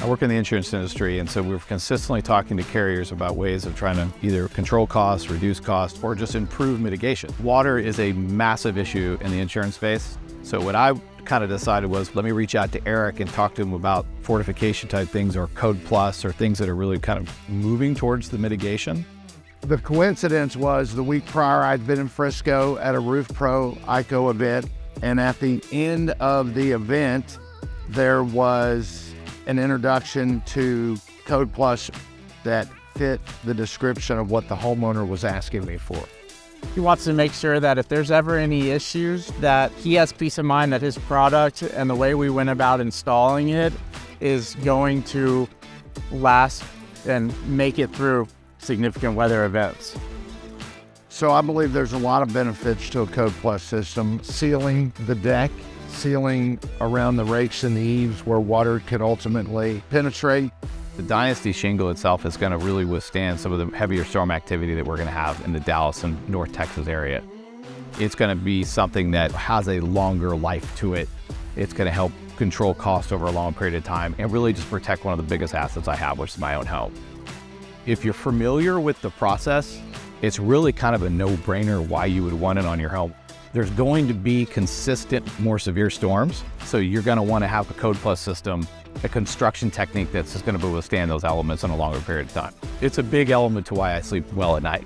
I work in the insurance industry, and so we're consistently talking to carriers about ways of trying to either control costs, reduce costs, or just improve mitigation. Water is a massive issue in the insurance space. So what I kind of decided was, let me reach out to Eric and talk to him about fortification type things or CodePlus or things that are really kind of moving towards the mitigation. The coincidence was the week prior, I'd been in Frisco at a Roof Pro IKO event. And at the end of the event, there was an introduction to CodePlus that fit the description of what the homeowner was asking me for. He wants to make sure that if there's ever any issues, that he has peace of mind that his product and the way we went about installing it is going to last and make it through significant weather events. So I believe there's a lot of benefits to a CodePlus system. Sealing the deck, sealing around the rakes and the eaves where water could ultimately penetrate. The Dynasty shingle itself is going to really withstand some of the heavier storm activity that we're going to have in the Dallas and North Texas area. It's going to be something that has a longer life to it. It's going to help control cost over a long period of time and really just protect one of the biggest assets I have, which is my own home. If you're familiar with the process, it's really kind of a no-brainer why you would want it on your home. There's going to be consistent, more severe storms, so you're going to want to have a CodePlus system, a construction technique that's just going to withstand those elements in a longer period of time. It's a big element to why I sleep well at night.